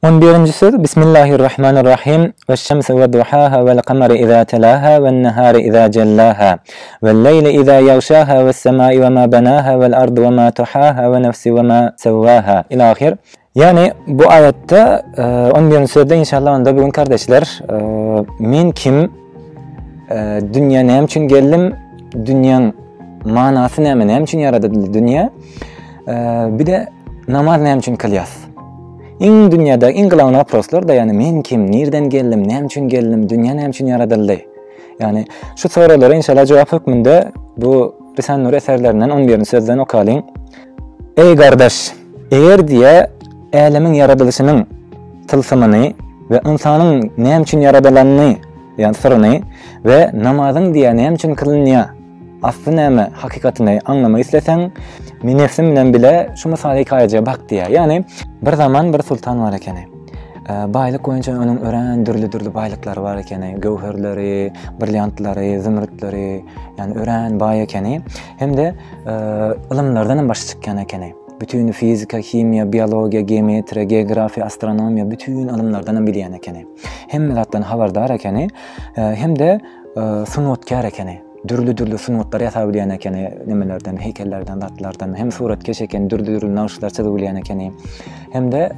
11. söz Bismillahirrahmanirrahim. Ve'ş-şemsi ve'duhaha ve'l-kamari izâ telâha ve'n-nehâri izâ cellâha ve'l-leyli izâ yağşâha ve's-semâi ve mâ benâha ve'l-ardı ve mâ tuhâha ve nefsi ve mâ sevvâha. İlâhir. Yani bu ayette 11. sözde inşallah onda bugün kardeşler men kim, dünya näme üçin geldim, dünyanın manasy näme, näme üçin yaradyldy dünya, bir de namaz näme üçin kılýas. İn dünyada in kılan aposlar da yani men kim, nereden geldim, näme üçin geldim, dünya näme üçin yaradyldy. Yani şu sorulara inşallah cevap hükmünde bu Risale-i Nur eserlerinden 11. sözden okalyň. Ey kardeş, eğer diye alemin yaradılışının tılsımını ve insanın näme üçin yaradylanny, yani sırrını ve namazın diye näme üçin kılınýar, aslı näme, hakikatini anlamayı islesen, men nefsim bilen bile şu misal hikayaja bak diye. Yani bir zaman bir sultan var ekeni. Baylık boyunca onun ören dürlü baylıkları var ekeni. Gövherleri, brilliantları, zümrütleri, yani ören bay ekeni. Hem de ılımlardan başı çıkan ekeni. Bütün fizika, kimya, biyologiya, geometri, geografi, astronomiya, bütün ılımlardan bilýän ekeni. Hem zatdan habardar ekeni, hem de sunutkar ekeni. Dürlü sunutlar ýasap bilýän ekeni, nemelerden, heykellerden, datlardan, hem suratkeş ekeni, dürlü naqşlar çyzyp bilýän ekeni, hem de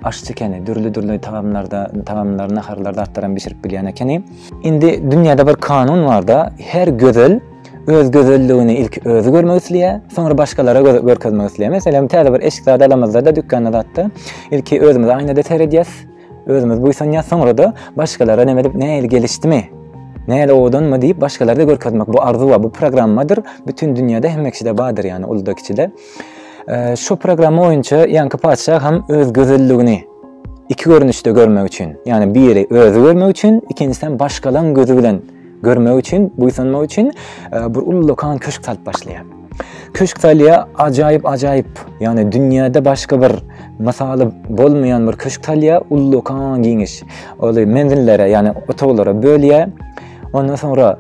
aşçy ekeni, dürlü taamlar, naharlar, datlaryny bişirip bilýän ekeni. Indi dünýäde bir kanun var da, her gözel öz gözelligini ilk özü görmek isleýär, soňra başgalara görkezmek isleýär. Meselem, täze bir eşikzada alamazlarda, dükkanda datda, ilk özümüzi aýnada seredýäs, özümüz buýsanýas, soňra da başgalara näme gelişdimi? Näle odan mı deyip başkalarda görkezmek, bu arzu var, bu programmadır. Bütün dünyada hem kişide badır yani ulda kişide. Şu programı oyunca yankı padşah hem öz gözelligini iki görünüşte görmek için, yani biri özü görmek için, ikincisinden başkalan gözü bilen görmek için, buysanmak için bir ullukan köşk salıp başlayan. Köşk salya acayip, yani dünyada başka bir masalı bolmayan bir köşk salya ullukan giňiş. Oly menzillere, yani otoglara bölýär. Ondan sonra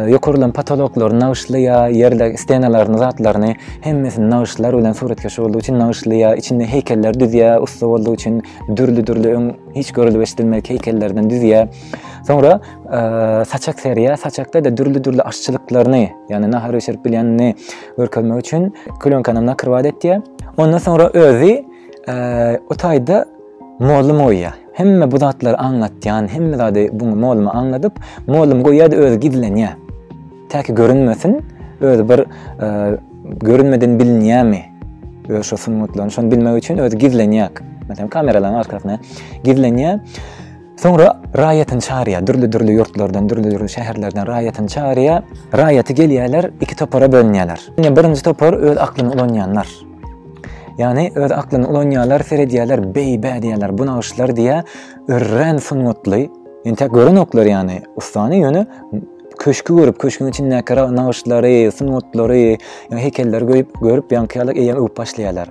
yokurulan patologlar nağışlıya, yerler, stenalaryny, zatlaryny hemmesini nağışlar bilen suratkeş olduğu için nağışlıya, içinde heykeller düzýär, usta olduğu için dürlü hiç görülip eşitilmedik heykellerden düzýär. Sonra saçak seriýär, saçakda da dürlü aşçılıklaryny, yani nahar öşerip bilýänini görkezmek için klyonkany nakyrwat etdi. Ondan sonra özü o taýda mollum oýýar. Hemme bu zatları anlatýan, hemme zady bunu molluma anladyp, mollum goýýar öz gizlenýär. Täki görünmesin, öz bir görünmeden bilinýärmi? Öz şu sunutlaryny şonu bilmek üçin öz gizlenýär. Meselem kameraların arkasyna gizlenýär. Sonra raýatyny çağırýar, dürlü ýurtlardan, dürlü şäherlerden raýatyny çağırýar. Raýaty gelýärler, iki topara bölünýärler. Birinji topar öz aklyny ulanýanlar. Yani öz aklını ulanýarlar, seredýärler, beýbä diýerler, bu nağışlar diye örren sunutly, tek görün oklar yani ustany ýöne köşkü görüp, köşkün içindäki nağışlary, sunutlary, yani heykelleri görüp ýankyýarlar, eýen öp başlaýarlar.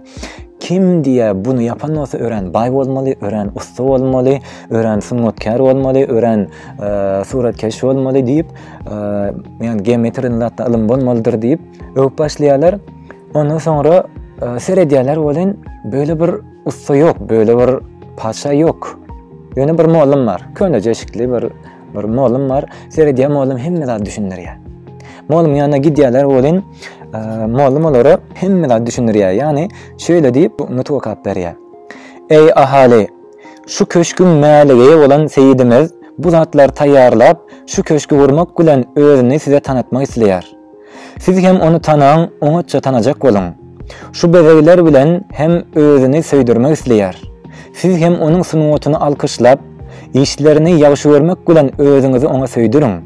Kim diye bunu yapan olsa ören bay bolmaly, ören usta bolmaly, ören sunutkar bolmaly, ören suratkeş bolmaly diýip, yani geometrinin zatda ilm bolmalydyr diýip öp başlaýarlar. Ondan sonra seredýärler bolan böyle bir usta yok, böyle bir padşa yok. Ýöne bir mollum var, köňe eşikli bir mollum var. Seredýär mollum hemme düşündirýär. Mollum ýanyna gidýärler bolan, mollum olara hemme düşündirýär. Yani şöyle diýip mutlaka berýär. Ey ahali, şu köşkün maligi bolan seyidimiz bu zatlar taýýarlap, şu köşkü gurmak bilen özüni size tanıtmak isleýär. Siz hem onu tanan, oňaça tanajak bolun. Şu bezegler bilen hem özüni söýdürmek isleýär. Siz hem onun sunutuny alkışlap, işlerini ýagşy görmek bilen özüňizi oňa söýdürün.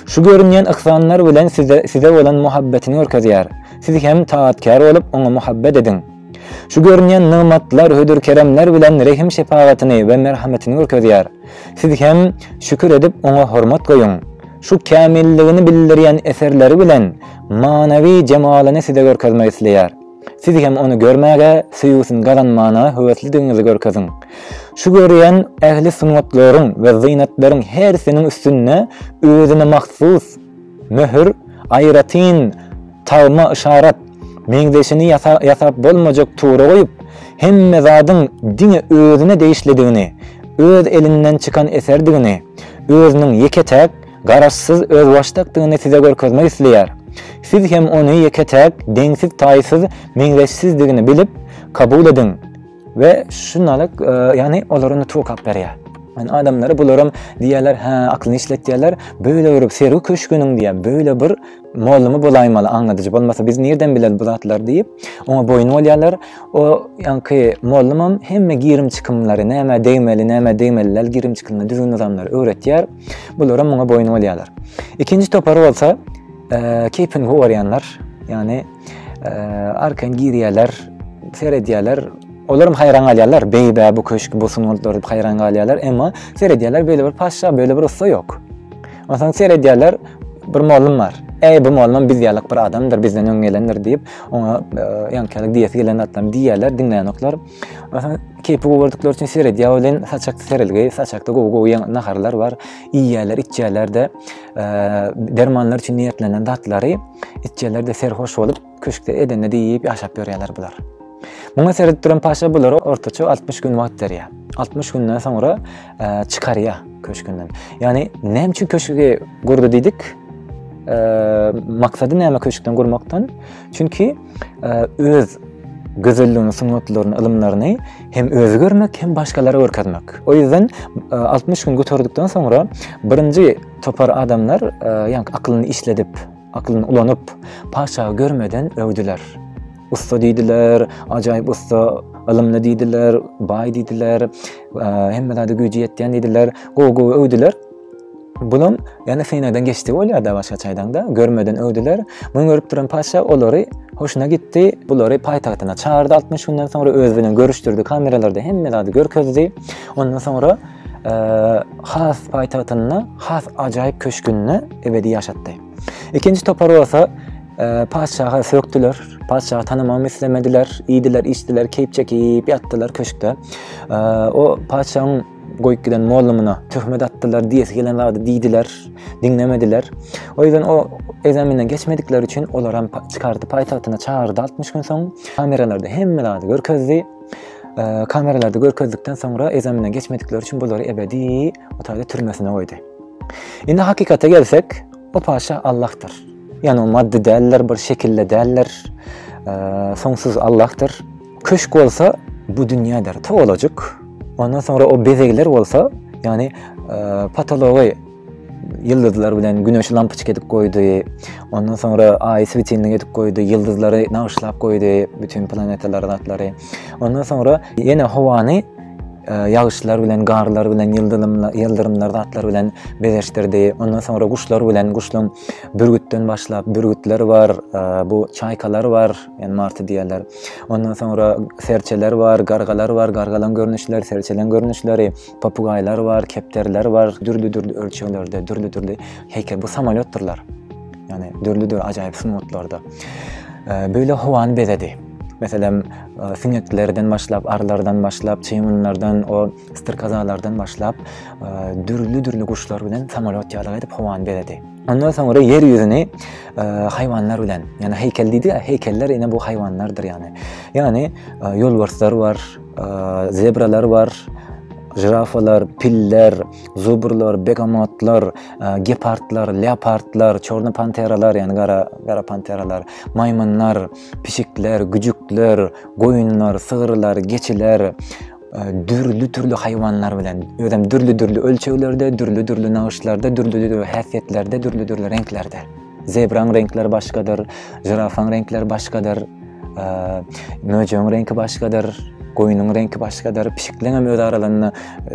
Şu görünýän ihsanlar bilen size bolan muhabbetini görkezýär. Siz hem taatkar bolup oňa muhabbet edin. Şu görünýän nymatlar, hödür keremler bilen rehim şefaatini we merhametini görkezýär. Siz hem şükür edip oňa hormat goýun. Şu kamilligini bildirýän eserleri bilen manawi jemalyny size görkezmek isleýär. Siz hem onu görmäge, süýüsün gazanmana höwetlidiňizi görkezin. Şu görýän ähli sunutlaryň we zynatlaryň hersiniň üstünde özüne mahsus möhür, aýratyn, tawma işaret meňdeşini ýasap bolmajak tuğra goýup, hemme zadyň diňe özüne değişlediğini, öz elinden çıkan eserdigini, özüniň yeketek, garaşsyz öz başlykdygyny size görkezmek isleýär. Siz hem onu yeketek, deňsiz, taýsyz, meňzeşsizdigini bilip kabul edin ve şunalyk yani olaryny tokap berýär. Yani adamlara bularam diýerler, aklyny işlet diýerler, böyle görüp sergi köşküniň diýär, böyle bir mollumy bolaýmaly, aňladyjy bolmasa biz nerden bilen bu zatlar diýip, oňa boyun bolýarlar. O ýanky mollumam hemme girim çykymlary, näme deýmeliler, girim çykymlaryny düzgün adamlar öwretýär. Bularam oňa boyun bolýarlar. İkinji topary bolsa, keypin gowaryanlar, yani arkan girýärler, seredýärler. Olaram hayran galýarlar, beýbe bu köşk, bu sunuldur diýip hayran galýarlar, emma seredýärler böyle bir paşa, böyle bir usta yok. Ondan seredýärler, bir mollum var. Bu mollum biz ýalyk bir adamdyr, bizden öňgelendir diýip, oňa ýankylyk diýesi gelen atlam diýerler, dinleýänoklar. Ondan keypi gowardyklar üçin seredýär bilen saçakda serilgi, saçakda gowy naharlar var. Iýýärler, içýärler de dermanlar üçin niýetlenen datlary, içýärler de serhoş bolup köşkde edende diýip ýaşap ýörýärler bular. Muňa seredip duran paşa bular ortaça 60 gün wagt berýär. 60 günden soňra çykarýar köşkünden. Yani näme üçin köşkü gurdy diýdik? Maksady näme köşkden gurmakdan? Çünki öz gözelligini, sunatlaryny, ilmlaryny hem özü görmek hem başgalara görkezmek. O yüzden 60 gün götürdükden soňra birinji topar adamlar ýani akylyny işledip, akylyny ulanyp paşa görmeden öwdüler. Usta diýdiler, ajaýyp usta, ilmli diýdiler, baý diýdiler, hemmede güýji ýetýän diýdiler, gowy öwdüler. Bulam ýani feýneden geçdi bolýar-da başga çaýdanda, görmeden öwdüler. Muňu görüp duran paşa olary hoşuna gitdi, bulary paýtagtyna çağırdy 60 günden soňra öz bilen görüşdirdi, kameralarda hemmede görkezdi. Ondan soňra has paýtagtyna, has ajaýyp köşkünde ebedi ýaşatdy. İkinji topary bolsa paşaga söktüler, paşaga tanymam islemediler, iýdiler, içdiler, keyip çekip ýatdylar köşkde. O paşagyň goýup giden mollumuna töhmet atdylar, diýesi gelenlerde diýdiler, dinlemediler. O yüzden o ezaminden geçmedikleri üçin olar hem çykardy, paýtagtyna çağırdy 60 gün soň. Kameralarda hemmede görkezdi. Kameralarda görkezdikden soňra ezaminden geçmedikleri üçin bulary ebedi otayda türmesine goýdy. Indi hakikate gelsek, o paşa Allah'tır. Yani o maddi değerler, bir şekilde değerler, soňsuz Allah'tır. Köşk bolsa bu dünýäder, to olajak. Ondan sonra o bezegler bolsa, yani patology yıldızlar bilen güneş lampıçık edip koydu. Ondan sonra ay svitinlik edip koydu. Yıldızları naşlap koydu. Bütün planetaların atları. Ondan sonra yine havany yağışlar bilen, garlar bilen, yıldırımlar atlar bilen bezeştirdi. Ondan sonra kuşlar bilen, kuşların bürgütten başlap, bürgütler var, bu çaykalar var, yani martı diýerler. Ondan sonra serçeler var, gargalar var, gargalan görünüşler, serçelen görünüşleri, papugaylar var, kepterler var, dürlü ölçülerde, dürlü heykel, bu samalyotturlar. Yani dürlü ajaýyp sunutlarda. Böyle hawan bezedi. Mesela sineklerden başlap, arılardan başlap, çeymunlardan, o stırkazalardan başlap dürlü kuşlar bilen samalyot ýalyk edip hawan beredi. Ondan sonra yer yüzüni hayvanlar bilen, yani heykel diýdi, heykeller ine bu hayvanlardır yani. Yani ýolbarslar var, zebralar var, jirafalar, piller, zuburlar, begamotlar, gepardlar, leopardlar, çorny panteralar, yani gara panteralar, maymunlar, pişikler, güjükler, goýunlar, sığırlar, geçiler, dürlü hayvanlar bilen, ödem dürlü ölçeklerde, dürlü naşlarda, dürlü häsiýetlerde, dürlü renklerde. Zebraň renkleri başkadır, jirafaň renkleri başkadır, möjeň renki başkadır. Goýunyň renki başkadır, pişikleňem öz aralarynda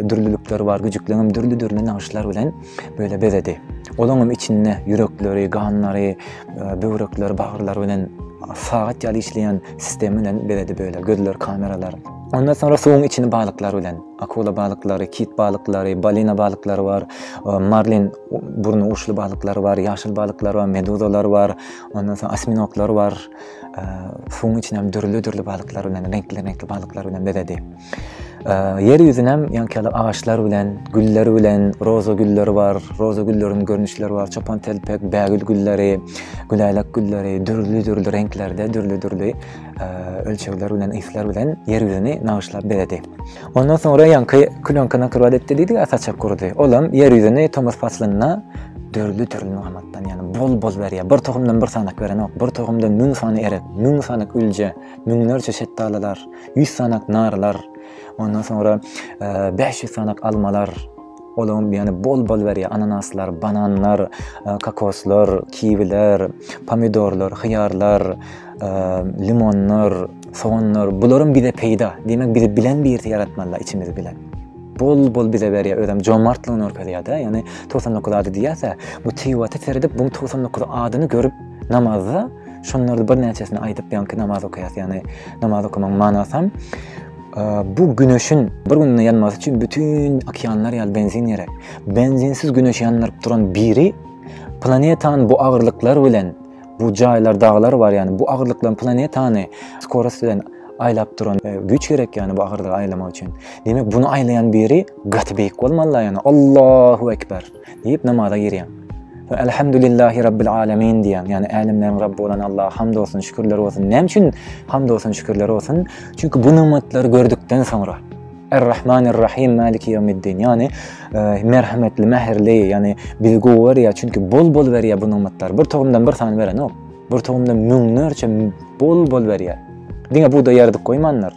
dürlülükleri var, güjükleňem dürlü naşlar bilen böyle bezedi. Olaňam içinde yürekleri, ganlary, böwrekleri, bagyrlar bilen saat ýaly işleýän sistem bilen bezedi böyle, gözler, kameralar. Ondan sonra suwuň içini balıklar bilen, akula balıkları, kit balıkları, balina balıkları var, marlin burnu uçlu balıkları var, ýaşyl balıklar var, meduzalar var, ondan sonra asminoklar var. Suwuň içinde dürlü balıklar bilen, renkli balıklar bilen bezedi. Yeryüzünem yankı ağaçlar bilen, güller bilen, roza gülleri var, roza güllerinin görünüşleri var, çopan telpek, bägül gülleri, gülaylak gülleri, dürlü renklerde, dürlü ölçekler bilen, isler bilen yeryüzüni nağışlap beredi. Ondan sonra yankı különkana kırvat etti deydi, asaçak kurdu. Olam yeryüzüni Thomas Faslın'na dürlü nağmattan, yani bol berýär. Bir tohumdan bir sanak beren ok, bir tohumdan 1000 sany erek, 1000 sanak ülje, 1000lerçe şettalalar, 100 sanak narlar, ondan sonra 500 sanak almalar, olam yani bol berýär. Ananaslar, bananlar, kakoslar, kiwiler, pomidorlar, hıyarlar, limonlar, soğanlar, bularym bize peýda. Demek bizi bilen bir ýerde yaratmalar, içimizi bilen. Bol bize berýär, ödem jomartlygyny örkezýär-de, ýani 99 ady diýärse, bu tiwata seredip bu 99 adyny görüp namazda şonlardy bir näçesini aýdyp ýanky namaz okuýar, ýani namaz okumaň manasy bu güneşin bir gününe yanması için bütün okyanlar ýaly benzin gerek. Benzinsiz güneş ýanyp duran biri planetanın bu ağırlıklar bilen, bu jaýlar, dağlar var, yani bu ağırlıkların planetany skorost bilen aylap duran güç gerek, yani bu ağırlığı aylamak için. Demek bunu aylayan biri gaty beýik bolmaly, yani Allahu ekber diýip namaza girýär. Elhamdülillahi Rabbil alemin diýen, yani alemlerin Rabbi olan Allah'a hamd olsun, şükürler olsun. Näme üçin hamd olsun, şükürler olsun? Çünkü bu nimetleri gördükten sonra Er-Rahmanir-Rahim Maliki Yevmiddin, yani merhametli, meherli, yani bizi gowy ya, çünkü bol berýär bu nimetler. Bir tohumdan bir sany beren ok. Bir tohumdan müňlerçe bol berýär. Diňe bu da ýardyk goýmanlar.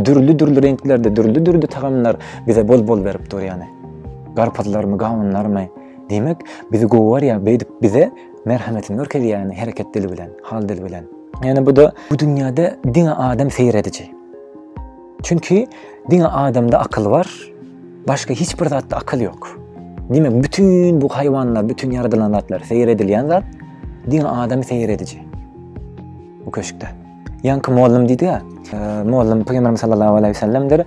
Dürlü renklerde, dürlü tagamlar bize bol berip dur, yani. Garpatlarmy, gawunlarmy. Demek bizi gowy ya, beýdip bize merhametini örkezýär, yani hereket dili bilen, hal dili bilen. Yani bu da bu dünyada diňe adam seyredici. Çünkü diňe adamda akıl var, başka hiçbir zatda akıl yok. Demek bütün bu hayvanlar, bütün yaradılan zatlar seyredilýän zat diňe adam seyredici. Bu köşkde. Yankı muallim diýdi ya, muallim Peygamberimiz sallallahu aleyhi ve sellem'dir.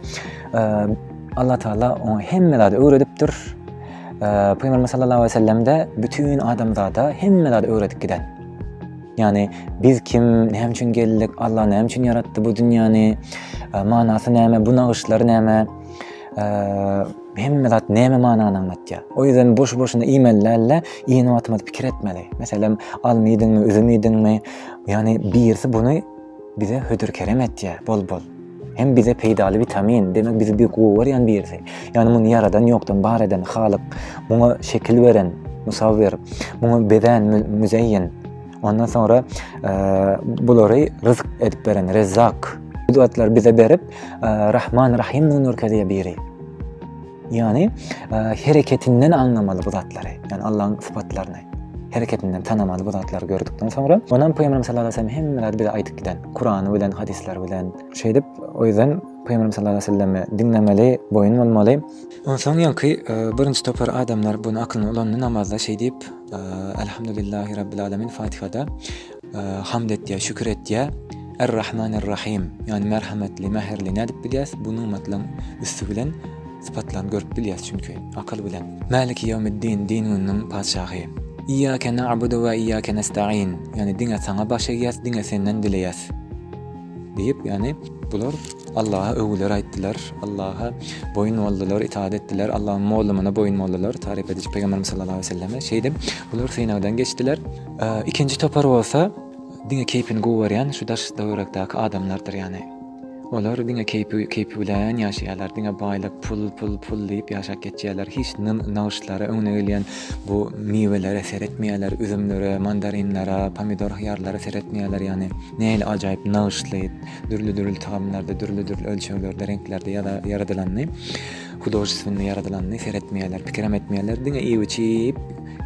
Allah Teala onu hemmelerde öğretipdir. Peygamberimiz sallallahu aleyhi ve sellem'de bütün adamzada hemmelerde öğretip giden. Yani biz kim, näme üçin geldik, Allah näme üçin yarattı bu dünýany, manasy näme, bu nağışlary näme, hemmelat näme manany anlatýar. O ýüzden boş-boşuna imellerle iýini atmady pikir etmeli. Meselem, almaýdyňmy, üzümeýdiňmi? Yani birisi bunu bize hödür kerem etýär, bol. Hem bize peýdaly vitamin, demek bizi bir gowy ýan birisi. Yani bunu yaradan, ýokdan bar eden halyk, buna şekil beren, musawwir, buna beden, müzeyyin. Ondan sonra bulary rızk edip beren, Rezzak. Bu zatlar bize berip Rahman Rahim nurkadiye biri. Yani hareketinden anlamalı bu zatları. Yani Allah'ın sıfatlarını. Hareketinden tanımalı bu zatları gördükten sonra ondan Peygamberimiz sallallahu aleyhi ve sellem hemmeler bize aytıp giden. Kur'an'ı bilen, hadisler bilen şeydip, o yüzden Peygamberimiz sallallahu aleyhi ve sellem'i dinlemeli, boyun olmalı. Ondan sonra yankı birinci topar adamlar bunu aklına olanını namazda şey deyip Elhamdülillahi Rabbil alemin Fatiha'da hamd ettiye, şükür ettiye Er-Rahmanir-Rahim, yani merhametli, meherli ne edip biliyaz? Bu nimetlerin üstü bilen sıfatlarını görüp biliyaz çünkü akıl bilen. Maliki Yevmiddin, dininin padişahı. İyyâke na'budu ve iyyâke nesta'in, yani dine sana başlayacağız, dine senden dileyaz deyip, yani bular Allah'a övgüler aittiler, Allah'a boyun oldular, itaat ettiler, Allah'ın muallimine boyun oldular, tarif edici Peygamberimiz sallallahu aleyhi ve selleme şeydi, bular Sina'dan geçtiler. İkinci topar olsa dine keypini gowaryan şu daş döwrekdäki adamlardır, yani. Olar dine keypi bilen yaşaýarlar, dine baýlyk pul diýip ýaşap geçýärler. Hiç nağışlara öňüne gelýän bu miwelere seretmeýärler, üzümlere, mandarinlere, pomidor, hıyarlara seretmeýärler, yani. Näle ajaýyp nağışly, dürlü taamlarda, dürlü ölçeklerde, renklerde yaradylanny, hudoşsyny yaradylanny seretmeýärler, pikiram etmeýärler, dine iýip,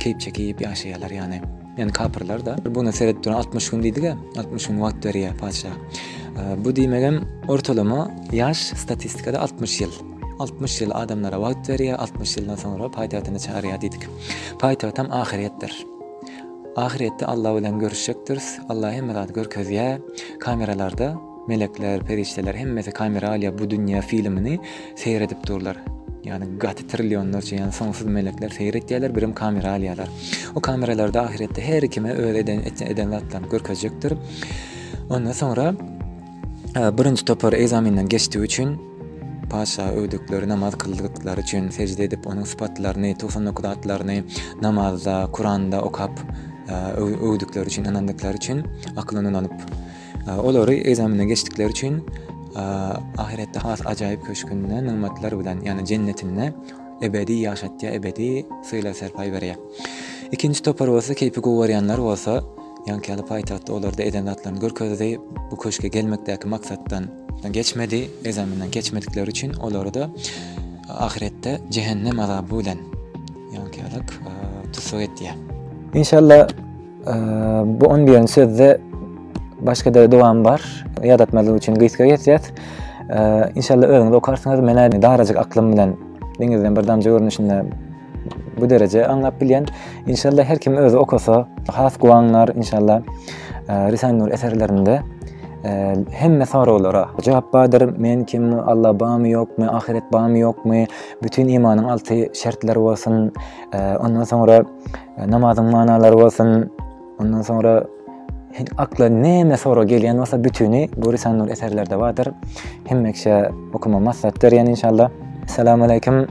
keyip çekip ýaşaýarlar, yani. Yani kapırlar da bunu seyrettiren 60 gün deydi ya, 60 gün wagt berýär padişah. Bu diýmegem ortalama yaş statistikada 60 yıl. 60 yıl adamlara wagt berýär, 60 yıldan sonra paýtagyna çağırýar diýdik. Paýtagy tam ahiretdir. Ahirette Allah bilen görüşecektir. Allah hemmelerde görkezýär. Kameralarda melekler, perişteler hemmesi kamera alýar bu dünýä filmini seyredip durlar. Yani gaty trilyonlarca, yani sonsuz melekler seyretýärler, birim kamera alýarlar. O kameralarda ahirette her kime eden zatlarny görkezjekdir. Ondan sonra birinci topar egzaminden geçtiği için paşa öwdükleri namaz kıldıkları üçin secde edip onun sıfatlaryny, tufan okudatlaryny namazda, Kur'anda okap öwdükleri üçin, inandıkları üçin aklyndan alıp olary ezamine geçdikleri üçin ahirette has ajaýyp köşkünden nimetler bilen, yani cennetinde ebedi ýaşatýa, ebedi syla serpay berýär. İkinci topar bolsa keýpi gowaryanlar bolsa, ýani käli paýtagtda olarda edenatlaryny görkezdi, bu köşke gelmekdäki maksatdan geçmedi, ezaminden geçmedikleri için oları da ahirette cehennem azabı bilen ýani käli tutup etdiýär. İnşallah bu 11. sözde başka da dowam bar. Ýadatmalyk üçin gysga ýetýär. İnşallah öňüňiz okarsyňyz, mene darajyk aklym bilen diňizden bir damja görnüşinde bu derece anlap bilýän. İnşallah her kim özü okasa, has guwanlar inşallah Risale-i Nur eserlerinde hemme sorulara cevap bardyr. Men kim, Allah bamy ýokmy, ahiret bamy ýokmy, bütün imanyň alty şertleri bolsun, ondan sonra namazyň manalary bolsun, ondan sonra akla näme soru gelýän bolsa bütüni bu Risale-i Nur eserlerde bardyr. Hemmekşe okuma maksatdyr ýani inşallah. Assalamu alaykum.